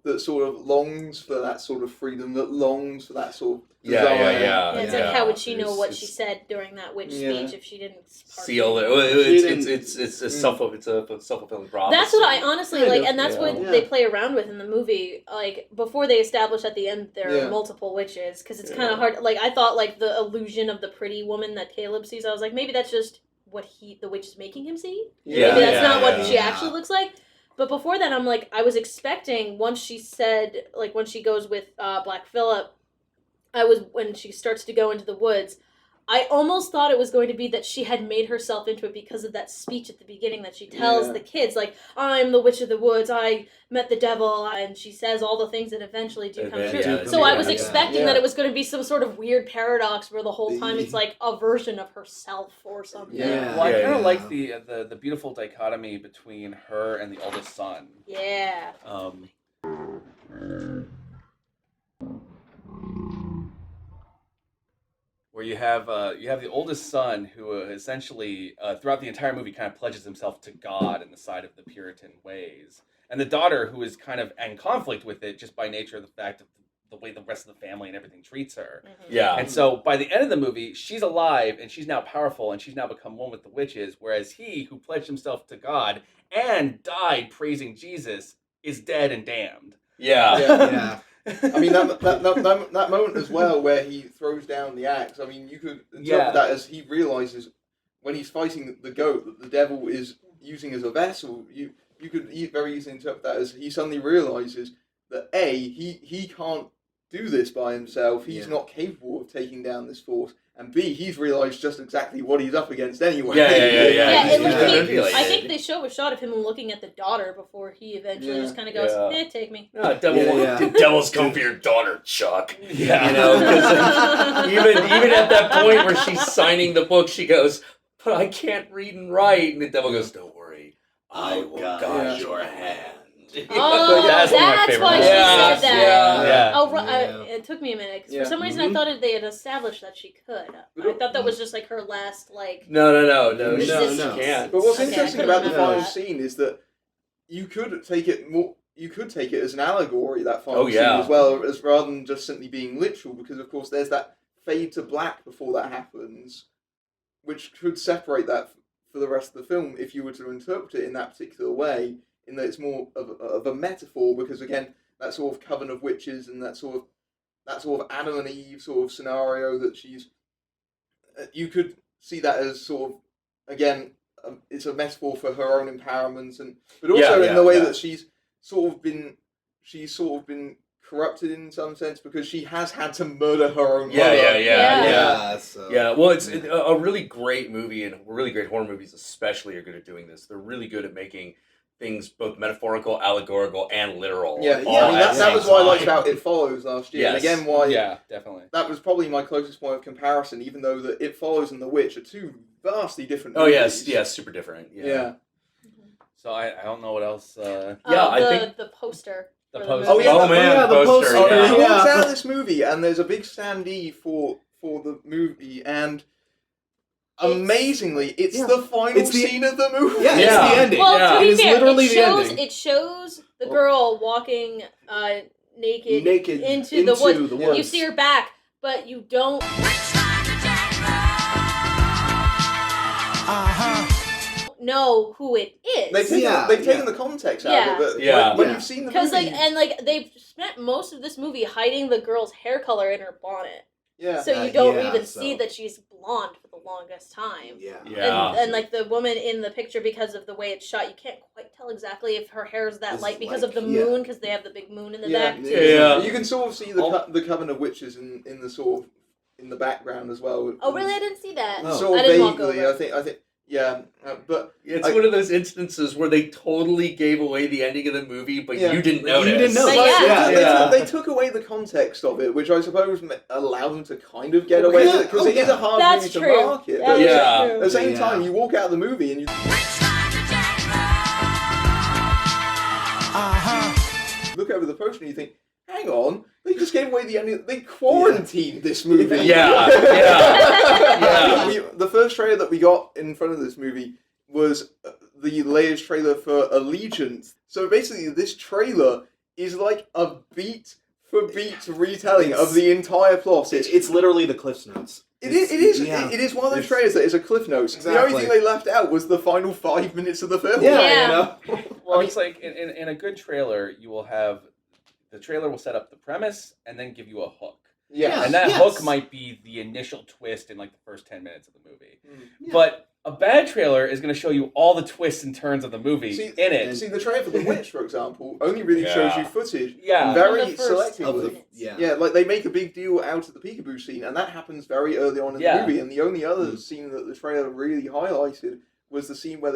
that sort of longs for that sort of freedom, that longs for that sort of Yeah, desire. yeah, Yeah, it's like, how would she know It's- what it's- she said during that witch Yeah. speech if she didn't seal it. participate? It's a self-fulfilling prophecy. That's what I honestly Kind like, of, and that's what yeah. they play around with in the movie. Like before they establish at the end there Yeah. are multiple witches, because it's Yeah. kind of hard. Like I thought, like the illusion of the pretty woman that Caleb sees, I was like, maybe that's just what the witch is making him see. Yeah, Maybe that's yeah, not what yeah. she actually looks like. But before that, I'm like, I was expecting once she said, like when she goes with Black Phillip, when she starts to go into the woods, I almost thought it was going to be that she had made herself into it because of that speech at the beginning that she tells Yeah. the kids, like, I'm the witch of the woods, I met the devil, and she says all the things that eventually do come true. Yeah, So I was yeah. expecting Yeah. that it was going to be some sort of weird paradox where the whole time it's like a version of herself or something. Yeah. Well, I kind of Yeah. like the beautiful dichotomy between her and the oldest son. Yeah. Where you have the oldest son who essentially throughout the entire movie kind of pledges himself to God and the side of the Puritan ways, and the daughter who is kind of in conflict with it just by nature of the fact of the way the rest of the family and everything treats her. Yeah. And so by the end of the movie, she's alive and she's now powerful and she's now become one with the witches, whereas he, who pledged himself to God and died praising Jesus, is dead and damned. Yeah. Yeah. I mean, that moment as well where he throws down the axe, I mean, you could interpret Yeah. that as he realizes when he's fighting the goat that the devil is using as a vessel. You could very easily interpret that as he suddenly realizes that A, he can't do this by himself, he's Yeah. not capable of taking down this force, and B, he's realized just exactly what he's up against anyway. Yeah. Yeah, he's it looked manipulated. I think they show a shot of him looking at the daughter before he eventually Yeah. just kind of goes, Yeah. take me. No, Yeah. devils come for your daughter, Chuck. Yeah. You know, 'cause, even at that point where she's signing the book, she goes, "But I can't read and write," and the devil goes, "Don't worry, I will guide Yeah. your hand." Oh, That's that's, one of my favorite why she movies. said that. Yeah. Yeah. Oh, right. Yeah. It took me a minute. 'Cause Yeah. for some reason, I thought they had established that she could. I thought that was just like her last, like. No. Resistance. She can't. But what's Okay, I interesting couldn't about the remember final that. scene is that you could take it more. You could take it as an allegory, that final Oh, yeah. scene, as well, as rather than just simply being literal, because of course there's that fade to black before that happens, which could separate that for the rest of the film if you were to interpret it in that particular way, in that it's more of a metaphor, because again, that sort of coven of witches and that sort of Adam and Eve sort of scenario that she's. You could see that as sort of, again, it's a metaphor for her own empowerment, but also in the way that she's sort of been corrupted in some sense because she has had to murder her own mother. Yeah. So. Yeah, well, it's a really great movie, and really great horror movies especially are good at doing this. They're really good at making things both metaphorical, allegorical, and literal. Yeah, all I mean, at the that same was what I liked time. about It Follows last year. And Yes. again, why Yeah, definitely. that was probably my closest point of comparison, even though that It Follows and The Witch are two vastly different Oh movies. yes, super different. Yeah. So I don't know what else. Yeah, I think- the poster. The for poster. Oh, yeah. Oh man, yeah, the the poster. poster. Yeah. He Yeah. walks out of this movie, and there's a big standee for the movie, and amazingly, it's Yeah. the final It's the- scene of the movie. Yeah, it's Yeah. the ending. Well, Yeah. to It be is fair, literally it the shows ending. it shows the Well- girl walking naked into the woods. the You see her back, but you don't know who it is. They've taken the context out of it, but Yeah. when Yeah. you've seen the Because movie, they've spent most of this movie hiding the girl's hair color in her bonnet, yeah, so you don't yeah, even so- see that she's blonde for the longest time. Yeah. Yeah. And like the woman in the picture, because of the way it's shot, you can't quite tell exactly if her hair is that It's light because like- of the yeah. moon, because they have the big moon in the yeah, back. Yeah. You can sort of see the Coven of Witches in the sort of in the background as well. Oh, really? I didn't see that. Oh. Sort I of didn't walk vaguely, over. I think, yeah, but It's I- one of those instances where they totally gave away the ending of the movie, but Yeah. you didn't You notice. didn't know. But Like, yeah. Yeah. They took away the context of it, which I suppose allowed them to kind of get Well, away yeah, with it, because oh, it is a yeah. hard That's movie true. to market. That But is Yeah. true. at the same Yeah. time, you walk out of the movie and you look over the poster and you think, hang on, they just gave away the ending. They quarantined this movie. Yeah, yeah. The first trailer that we got in front of this movie was the latest trailer for Allegiance. So basically, this trailer is like a beat for beat retelling of the entire plot. It's literally the Cliff's Notes. It is one of those It's- trailers that is a cliff notes. The only Exactly. thing they left out was the final 5 minutes of the film. Yeah. You know? Well, I mean- it's like in a good trailer, you will have the trailer will set up the premise and then give you a hook. Yeah. And that Yes. hook might be the initial twist in like the first 10 minutes of the movie. Yeah. But a bad trailer is going to show you all the twists and turns of the movie See, in it. See, the trailer for The Witch, for example, only really shows you footage. Yeah. Very From the first selectively. Of the- Of the, yeah. Yeah, like they make a big deal out of the peekaboo scene, and that happens very early on in Yeah. the movie. And the only other scene that the trailer really highlighted was the scene where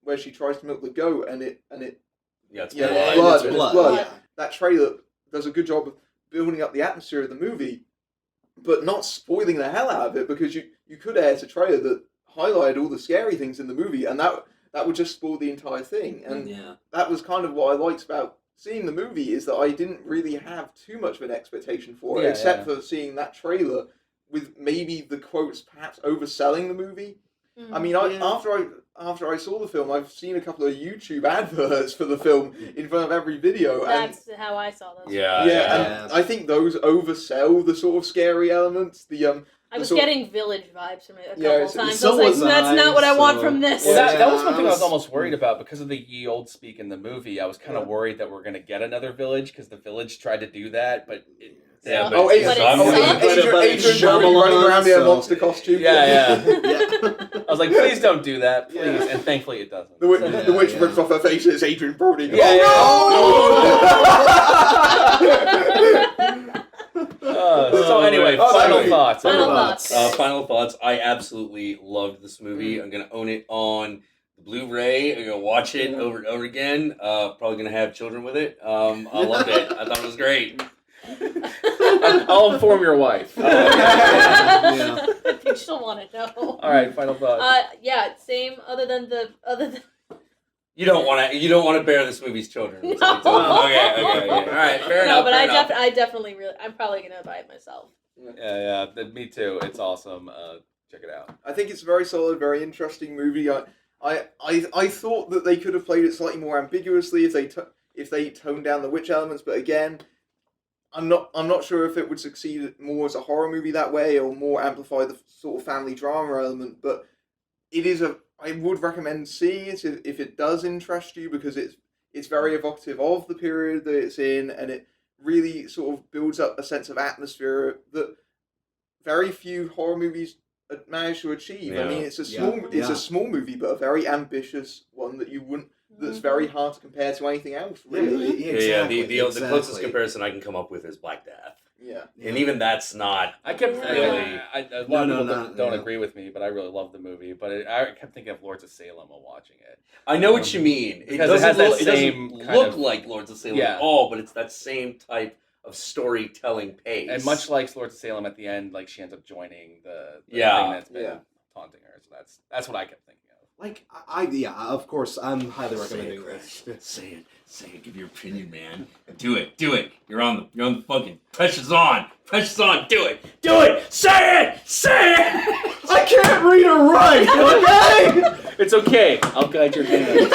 where she tries to milk the goat, and it Yeah, it's Yeah, blood. blood. It's Blood. blood. Yeah. that trailer does a good job of building up the atmosphere of the movie, but not spoiling the hell out of it, because you could add a trailer that highlighted all the scary things in the movie, and that would just spoil the entire thing. And Yeah. that was kind of what I liked about seeing the movie, is that I didn't really have too much of an expectation for it, Yeah, except yeah. for seeing that trailer with maybe the quotes perhaps overselling the movie. I mean, after I saw the film, I've seen a couple of YouTube adverts for the film in front of every video, and That's how I saw those. Yeah. and I think those oversell the sort of scary elements. I was sort of- getting Village vibes from it a Yeah, couple so- times. so I was like, was that's I, not what I want so- from this. Well, Yeah. that was one thing I was was- almost worried about because of the ye old speak in the movie. I was kind of Yeah. worried that we're going to get another village because the village tried to do that, but Yeah, So- but Adrian, But it Adrian sucks. Brody running around in a So- monster costume. yeah. Yeah. I was like, please don't do that, please. Yeah. And thankfully it doesn't. The witch, Yeah, the witch yeah. rips off her face. It's Adrian Brody. Yeah, So anyway, Oh, final sorry. thoughts. Final everyone. thoughts. Final thoughts. I absolutely loved this movie. I'm gonna own it on the Blu-ray. I'm gonna watch it over and over again. Probably gonna have children with it. I loved it. I thought it was great. I'll inform your wife. Yeah. I think she'll want to know. All right, final thoughts. Yeah, same. Other than You don't want to bear this movie's children. No. Okay. All right. Fair enough. no, but fair enough. I definitely really. I'm probably gonna buy it myself. Yeah, me too. It's awesome. Check it out. I think it's a very solid, very interesting movie. I thought that they could have played it slightly more ambiguously if they toned down the witch elements, but again, I'm not sure if it would succeed more as a horror movie that way or more amplify the sort of family drama element. But I would recommend seeing it if it does interest you, because it's very evocative of the period that it's in, and it really sort of builds up a sense of atmosphere that very few horror movies manage to achieve. I Yeah. mean, it's a Yeah. small movie, but a very ambitious one that you wouldn't. That's very hard to compare to anything else, really. Exactly, The closest exactly. comparison I can come up with is Black Death, Yeah. and even that's not. I kept Yeah. really. A lot of people don't yeah. agree with me, but I really love the movie. But I kept thinking of Lords of Salem while watching it. I know what you mean. Because it has that same doesn't kind look of- like Lords of Salem Yeah. at all, but it's that same type of storytelling pace. And much like Lords of Salem, at the end, like she ends up joining the Yeah. thing that's been Yeah. taunting her. So that's what I kept thinking of. Like, of course, I'm highly recommending Chris. this. Say it. Give your opinion, man. Do it. You're on the fucking pressure's on. Do it. Say it. I can't read or write, okay? It's okay. I'll guide your hand.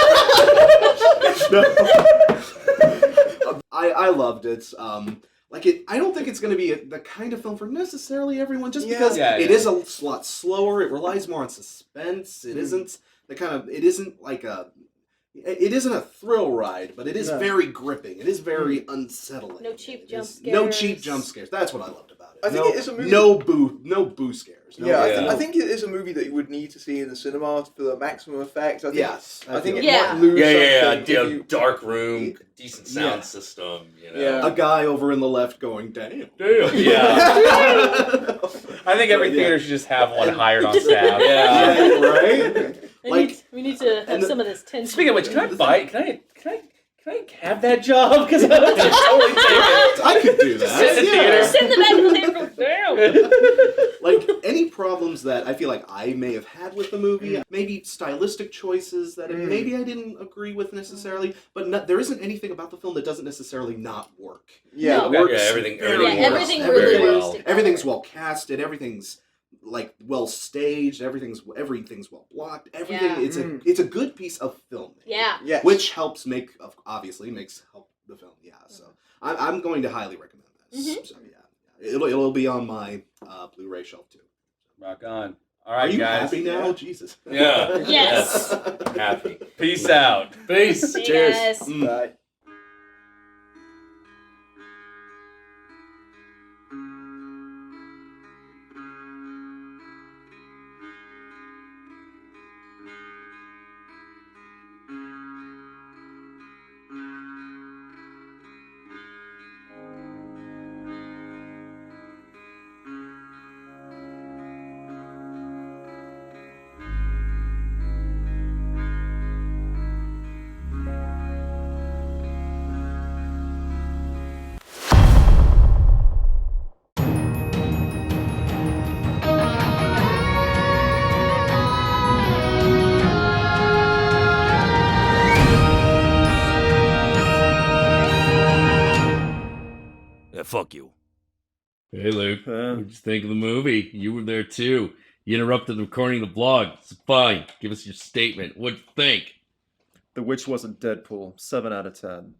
I loved it. I don't think it's going to be the kind of film for necessarily everyone, just Yeah. because Yeah, it yeah. is a lot slower. It relies more on suspense. It isn't it isn't a thrill ride, but it is No. very gripping. It is very unsettling. No cheap It jump is- No scares. cheap jump scares. That's what I loved about it. I think no, it is a movie- No boo scares. No Yeah, boo- I think it is a movie that you would need to see in the cinema for the maximum effect. I think, Yes, I think it feel Yeah. might lose Yeah. something if you- Dark room, decent sound Yeah. system. Yeah. a guy over in the left going, damn. Yeah. I think every Yeah. theater should just have one hired on staff. Yeah. Yeah, right? We need to have and the- some of this tension. Speaking of which, can I have that job? Because I would totally take it. I could do Just sit in that. the yeah. theater. Sit in the back of the theater. Damn. Like, any problems that I feel like I may have had with the movie, maybe stylistic choices that maybe I didn't agree with necessarily, but there isn't anything about the film that doesn't necessarily not work. Yeah. No. It works Yeah, everything very works well. everything very really well. works together. Everything's well casted, everything's like well staged, everything's well blocked. Everything Yeah. it's a good piece of filmmaking. Yeah. Yes. Which helps help the film. Yeah, so I'm going to highly recommend this. Mhm. So yeah, it'll be on my Blu-ray shelf too. Rock on. All Are right, you guys. happy now? Jesus. Yeah. Yes. I'm happy. Peace out. Peace. See you Cheers. guys. Bye. Yeah, fuck you. Hey, Luke. What'd you think of the movie? You were there too. You interrupted the recording of the vlog. It's fine. Give us your statement. What'd you think? The Witch wasn't Deadpool. 7 out of 10.